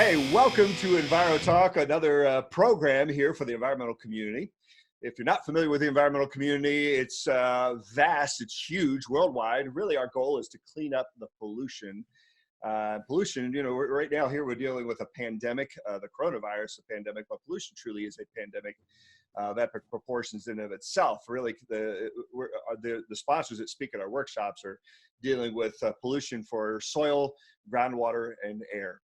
Hey, welcome to Enviro Talk, another program here for the environmental community. If you're not familiar with the environmental community, it's vast, it's huge, worldwide. Really, our goal is to clean up the pollution. Right now here we're dealing with a pandemic, the coronavirus, a pandemic, but pollution truly is a pandemic of epic proportions in and of itself. Really, the sponsors that speak at our workshops are dealing with pollution for soil, groundwater, and air.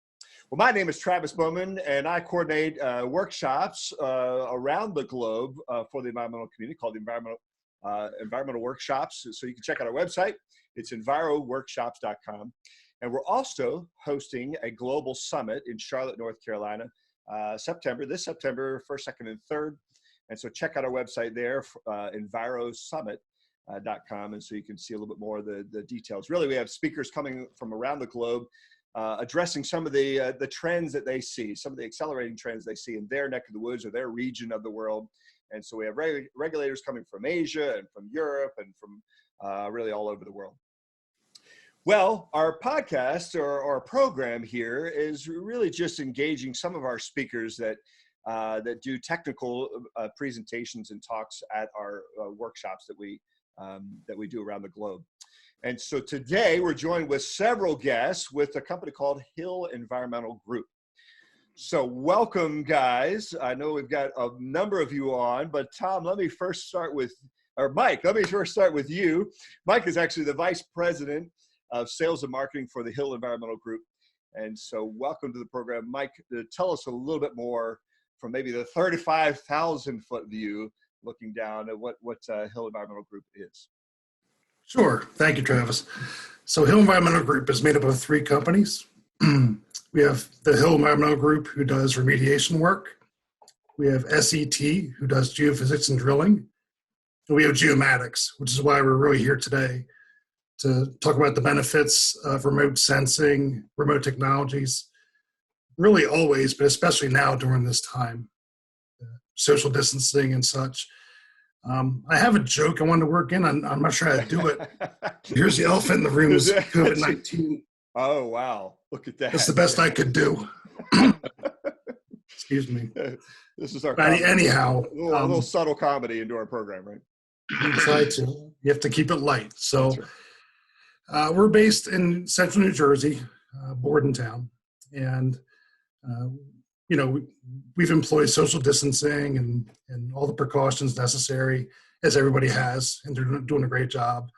Well, my name is Travis BOWMAN, and I coordinate workshops around the globe for the environmental community called the Environmental Workshops. So you can check out our website. It's EnvrioWorkshops.com. And we're also hosting a global summit in Charlotte, North Carolina, this September, 1st, 2nd, and 3rd. And so check out our website there, EnvrioSummit.com, and so you can see a little bit more of the details. Really, we have speakers coming from around the globe, addressing some of the trends that they see, some of the accelerating trends they see in their neck of the woods or their region of the world. And so we have regulators coming from Asia and from Europe and from really all over the world. Well, our podcast or our program here is really just engaging some of our speakers that do technical presentations and talks at our workshops that we do around the globe. And so today we're joined with several guests with a company called Hill Environmental Group. So welcome, guys. I know we've got a number of you on, but Tom, Mike, let me first start with you. Mike is actually the Vice President of Sales and Marketing for the Hill Environmental Group. And so welcome to the program. Mike, tell us a little bit more from maybe the 35,000 foot view looking down at what Hill Environmental Group is. Sure. Thank you, Travis. So Hill Environmental Group is made up of 3 companies. We have the Hill Environmental Group, who does remediation work. We have SET, who does geophysics and drilling. And we have Geomatics, which is why we're really here today to talk about the benefits of remote sensing, remote technologies, really always, but especially now during this time, social distancing and such. I have a joke I wanted to work in. I'm not sure how to do it. Here's the elephant in the room is COVID-19. Oh, wow. Look at that. That's the best I could do. Excuse me. This is our anyhow. A little subtle comedy into our program, right? We try to. You have to keep it light. So right. We're based in central New Jersey, Bordentown. And we've employed social distancing and all the precautions necessary, as everybody has, and they're doing a great job.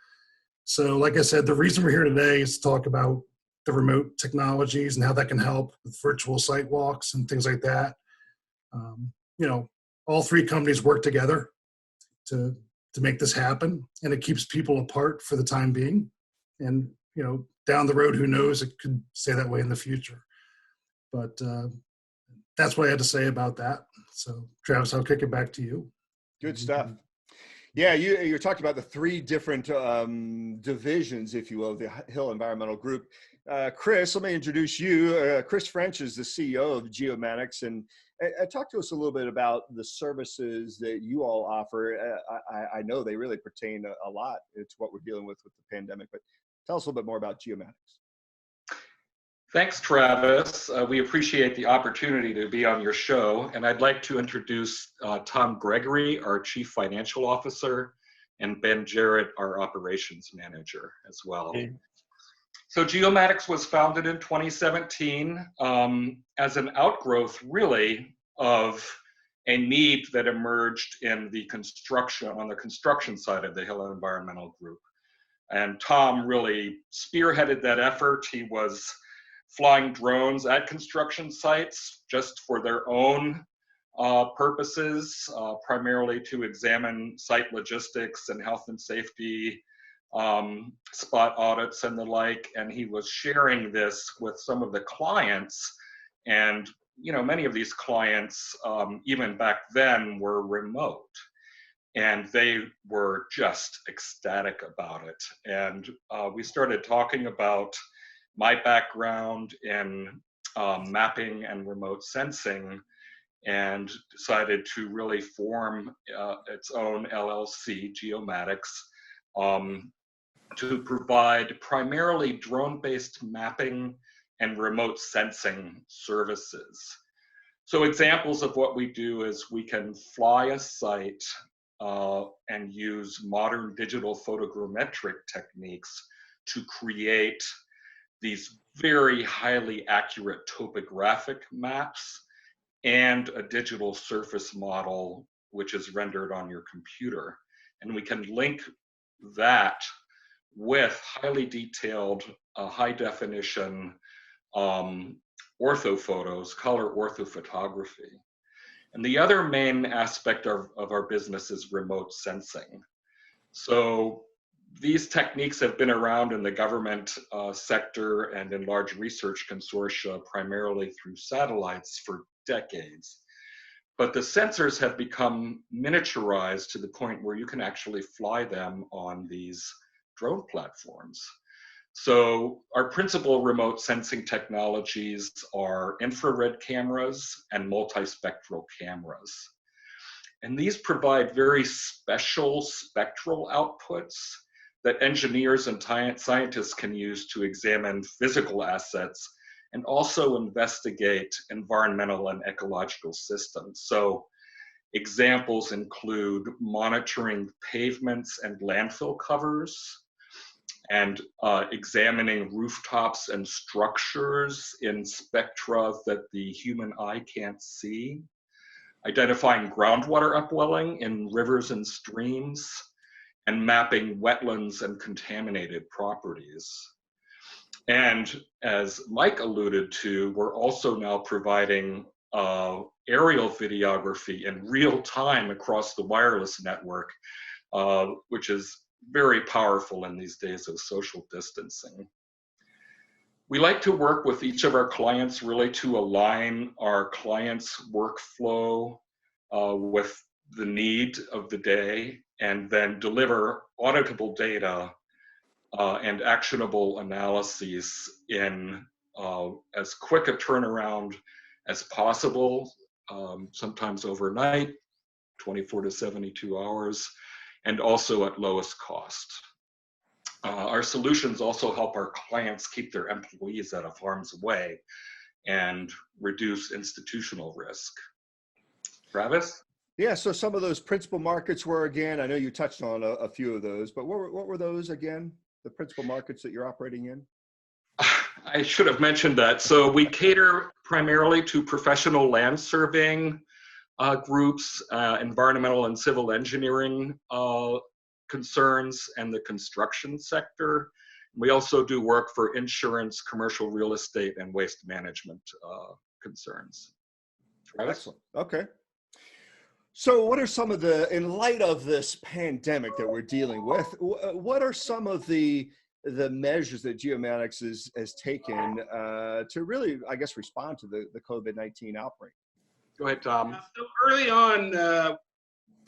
So like I said, the reason we're here today is to talk about the remote technologies and how that can help with virtual site walks and things like that. All 3 companies work together to make this happen, and it keeps people apart for the time being. And, down the road, who knows, it could stay that way in the future. But that's what I had to say about that. So, Travis, I'll kick it back to you. Good stuff. Yeah, you're talking about the 3 different divisions, if you will, of the Hill Environmental Group. Chris, let me introduce you. Chris French is the CEO of Geomatics, and talk to us a little bit about the services that you all offer. I know they really pertain a lot to what we're dealing with the pandemic, but tell us a little bit more about Geomatics. Thanks, Travis. We appreciate the opportunity to be on your show, and I'd like to introduce Tom Gregory, our Chief Financial Officer, and Ben Jarrett, our Operations Manager as well. Okay. So Geomatics was founded in 2017 as an outgrowth, really, of a need that emerged in the construction side of the Hill Environmental Group. And Tom really spearheaded that effort. He was flying drones at construction sites just for their own purposes, primarily to examine site logistics and health and safety, spot audits and the like. And he was sharing this with some of the clients. And many of these clients, even back then, were remote. And they were just ecstatic about it. And we started talking about my background in mapping and remote sensing, and decided to really form its own LLC, Geomatics, to provide primarily drone-based mapping and remote sensing services. So examples of what we do is we can fly a site and use modern digital photogrammetric techniques to create these very highly accurate topographic maps and a digital surface model which is rendered on your computer. And we can link that with highly detailed, high definition orthophotos, color orthophotography. And the other main aspect of our business is remote sensing. So these techniques have been around in the government sector and in large research consortia, primarily through satellites, for decades. But the sensors have become miniaturized to the point where you can actually fly them on these drone platforms. So our principal remote sensing technologies are infrared cameras and multispectral cameras. And these provide very special spectral outputs that engineers and scientists can use to examine physical assets and also investigate environmental and ecological systems. So examples include monitoring pavements and landfill covers, and examining rooftops and structures in spectra that the human eye can't see, identifying groundwater upwelling in rivers and streams, and mapping wetlands and contaminated properties. And as Mike alluded to, we're also now providing aerial videography in real time across the wireless network, which is very powerful in these days of social distancing. We like to work with each of our clients really to align our clients' workflow with the need of the day, and then deliver auditable data and actionable analyses in as quick a turnaround as possible, sometimes overnight, 24 to 72 hours, and also at lowest cost. Our solutions also help our clients keep their employees out of harm's way and reduce institutional risk. Travis? Yeah, so some of those principal markets were, again, I know you touched on a few of those, but what were those again, the principal markets that you're operating in? I should have mentioned that. So we cater primarily to professional land surveying groups, environmental and civil engineering concerns, and the construction sector. We also do work for insurance, commercial real estate, and waste management concerns. Travis? Excellent. Okay. So what are some of the, in light of this pandemic that we're dealing with, what are some of the measures that Geomatics has taken to really, I guess, respond to the COVID-19 outbreak? Go ahead, Tom. So early on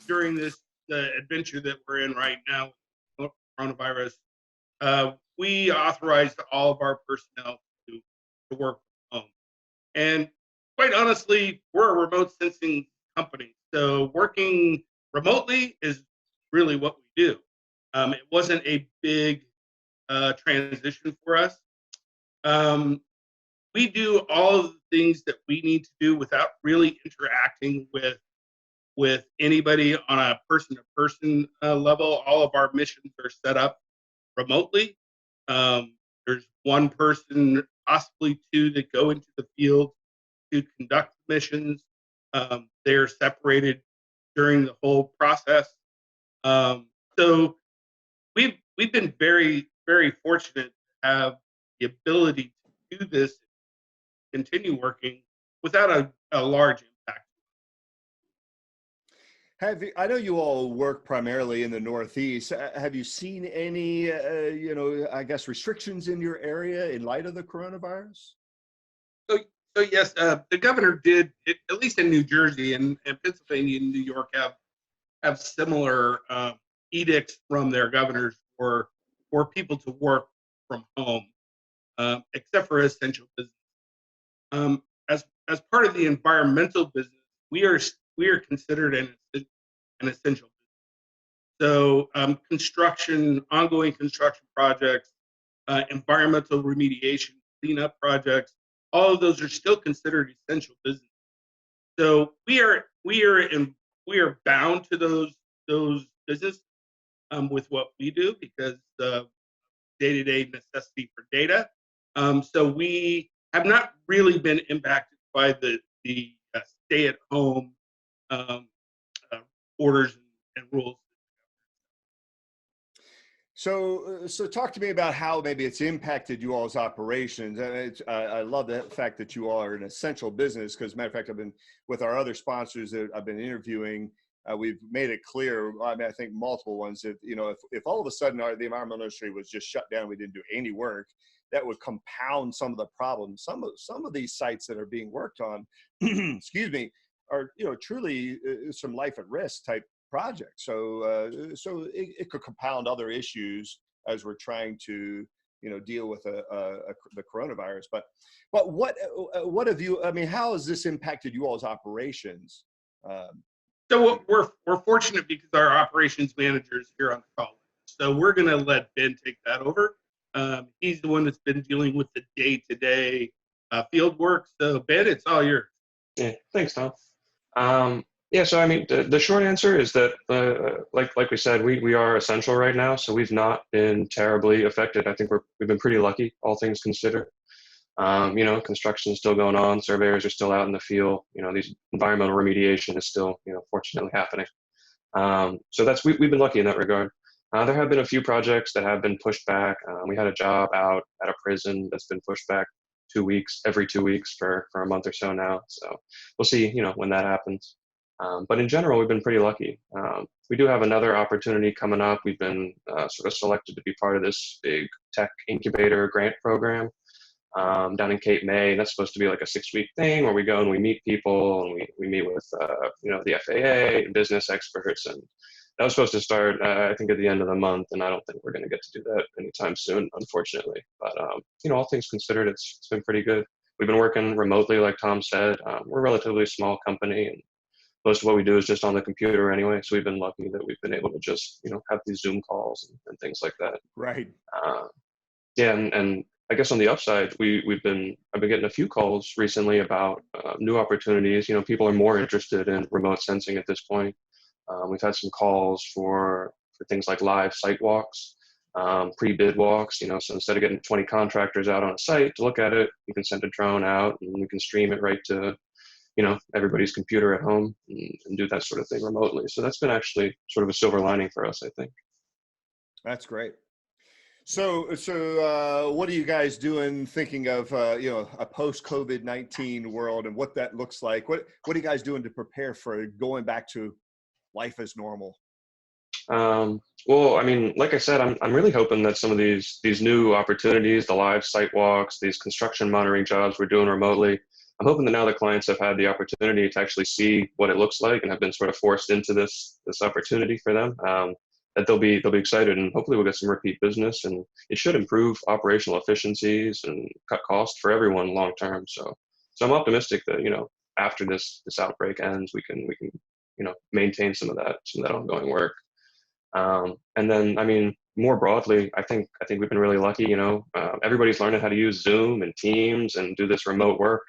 during this adventure that we're in right now, coronavirus, we authorized all of our personnel to work from home. And quite honestly, we're a remote sensing company. So working remotely is really what we do. It wasn't a big transition for us. We do all of the things that we need to do without really interacting with anybody on a person-to-person level. All of our missions are set up remotely. There's one person, possibly two, that go into the field to conduct missions. They're separated during the whole process. So we've been very, very fortunate to have the ability to do this, continue working without a large impact. I know you all work primarily in the Northeast. Have you seen any, I guess, restrictions in your area in light of the coronavirus? So yes, the governor did, at least in New Jersey and Pennsylvania and New York, have similar edicts from their governors for people to work from home, except for essential business. As part of the environmental business, we are considered an essential business. So construction, ongoing construction projects, environmental remediation cleanup projects, all of those are still considered essential business. So we are bound to those business with what we do because of day-to-day necessity for data. So we have not really been impacted by the stay-at-home orders and rules. So talk to me about how maybe it's impacted you all's operations. And I love the fact that you all are an essential business because, matter of fact, I've been with our other sponsors that I've been interviewing. We've made it clear. I mean, I think multiple ones that if all of a sudden the environmental industry was just shut down, we didn't do any work, that would compound some of the problems. Some of these sites that are being worked on, excuse me, are truly some life at risk type projects. So it could compound other issues as we're trying to deal with the coronavirus. But what have you? I mean, how has this impacted you all's operations? So we're fortunate because our operations manager is here on the call. So we're going to let Ben take that over. He's the one that's been dealing with the day-to-day field work. So Ben, it's all yours. Yeah, thanks, Tom. Yeah, so I mean, the short answer is that, like we said, we are essential right now, so we've not been terribly affected. I think we've been pretty lucky, all things considered. Construction is still going on, surveyors are still out in the field. These environmental remediation is still, fortunately happening. So we've been lucky in that regard. There have been a few projects that have been pushed back. We had a job out at a prison that's been pushed back every 2 weeks for a month or so now. So we'll see, when that happens. But in general, we've been pretty lucky. We do have another opportunity coming up. We've been sort of selected to be part of this big tech incubator grant program down in Cape May. And that's supposed to be like a 6-week thing where we go and we meet people and we meet with, the FAA and business experts. And that was supposed to start, I think, at the end of the month. And I don't think we're going to get to do that anytime soon, unfortunately. But, all things considered, it's been pretty good. We've been working remotely, like Tom said. We're a relatively small company, and most of what we do is just on the computer anyway. So we've been lucky that we've been able to just, have these Zoom calls and things like that. Right. Yeah. And I guess on the upside, I've been getting a few calls recently about new opportunities. People are more interested in remote sensing at this point. We've had some calls for things like live site walks, pre-bid walks. So instead of getting 20 contractors out on a site to look at it, you can send a drone out and we can stream it right to everybody's computer at home and do that sort of thing remotely. So that's been actually sort of a silver lining for us, I think. That's great. So what are you guys doing, thinking of, a post-COVID-19 world and what that looks like? What are you guys doing to prepare for going back to life as normal? Well, I mean, like I said, I'm really hoping that some of these new opportunities, the live site walks, these construction monitoring jobs we're doing remotely, I'm hoping that now the clients have had the opportunity to actually see what it looks like and have been sort of forced into this opportunity for them, that they'll be excited, and hopefully we'll get some repeat business, and it should improve operational efficiencies and cut costs for everyone long term. So I'm optimistic that after this outbreak ends, we can maintain some of that ongoing work. And then, I mean, more broadly, I think we've been really lucky. Everybody's learning how to use Zoom and Teams and do this remote work.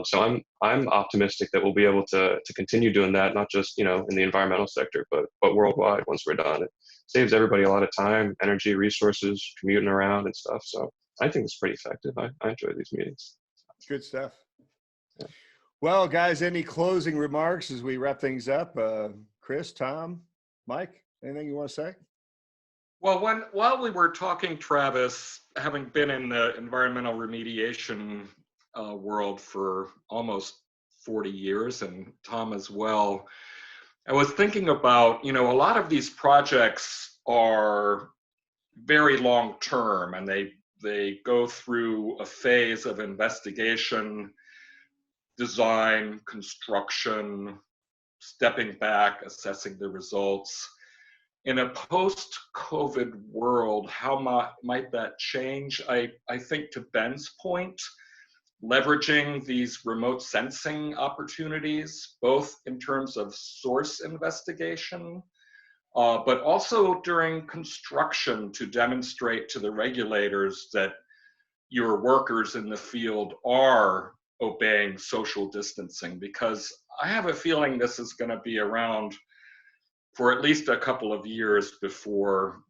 So I'm optimistic that we'll be able to continue doing that, not just in the environmental sector, but worldwide once we're done. It saves everybody a lot of time, energy, resources, commuting around and stuff. So I think it's pretty effective. I enjoy these meetings. Good stuff. Yeah. Well, guys, any closing remarks as we wrap things up? Chris, Tom, Mike, anything you want to say? Well, while we were talking, Travis, having been in the environmental remediation world for almost 40 years, and Tom as well, I was thinking about, a lot of these projects are very long term, and they go through a phase of investigation, design, construction, stepping back, assessing the results. In a post-COVID world, how might that change? I think, to Ben's point, leveraging these remote sensing opportunities, both in terms of source investigation, but also during construction, to demonstrate to the regulators that your workers in the field are obeying social distancing, because I have a feeling this is going to be around for at least a couple of years before,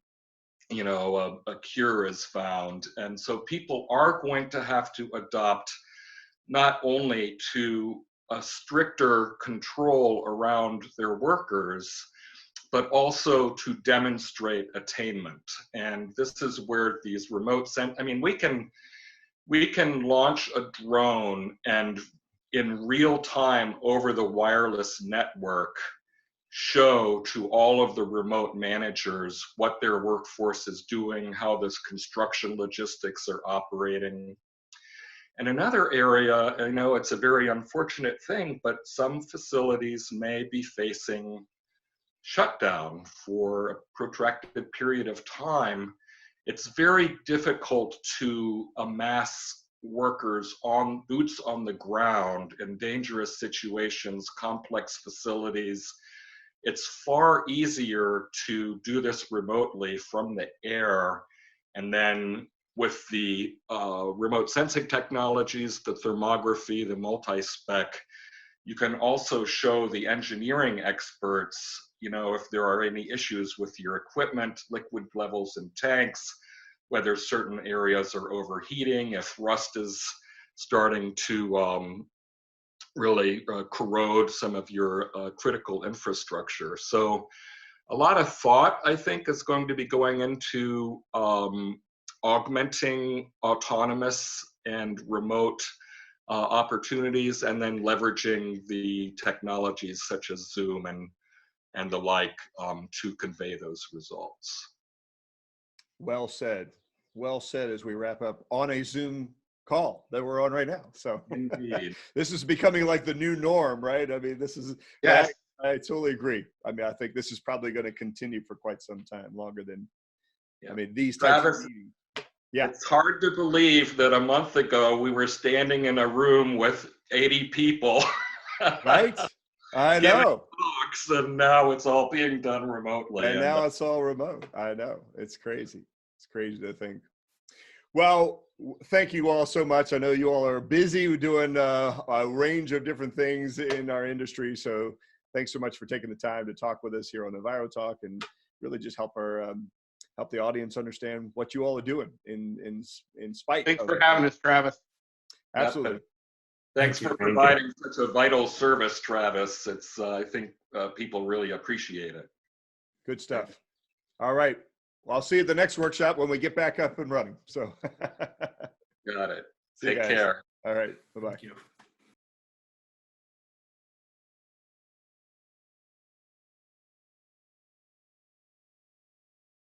you know, a cure is found. And so people are going to have to adopt not only to a stricter control around their workers, but also to demonstrate attainment. And this is where these remote I mean, we can launch a drone and in real time over the wireless network show to all of the remote managers what their workforce is doing, how this construction logistics are operating. And another area, I know it's a very unfortunate thing, but some facilities may be facing shutdown for a protracted period of time. It's very difficult to amass workers on boots on the ground in dangerous situations, complex facilities. It's far easier to do this remotely from the air, and then with the remote sensing technologies, the thermography, the multi-spec, you can also show the engineering experts, you know, if there are any issues with your equipment, liquid levels in tanks, whether certain areas are overheating, if rust is starting to really corrode some of your critical infrastructure. So a lot of thought, I think, is going to be going into augmenting autonomous and remote opportunities, and then leveraging the technologies such as Zoom and the like to convey those results. Well said. Well said as we wrap up on a Zoom call that we're on right now. So Indeed. this is becoming like the new norm, right? I mean, this is, Yes. I totally agree. I mean, I think this is probably going to continue for quite some time, longer than, Yeah. I mean, these types Travis, of meetings. Yeah. It's hard to believe that a month ago we were standing in a room with 80 people. Right? I Giving know. talks, and now it's all being done remotely. And now it's all remote. I know. It's crazy. It's crazy to think. Well, thank you all so much. I know you all are busy doing a range of different things in our industry. So thanks so much for taking the time to talk with us here on EnvrioTalk, and really just help help the audience understand what you all are doing in spite. Thanks of for having us, Travis. Absolutely. Thanks Thank for you. providing such a vital service, Travis. It's I think people really appreciate it. Good stuff. All right. Well, I'll see you at the next workshop when we get back up and running. So Got it. See you Take guys. care. All right. Bye-bye. Thank you.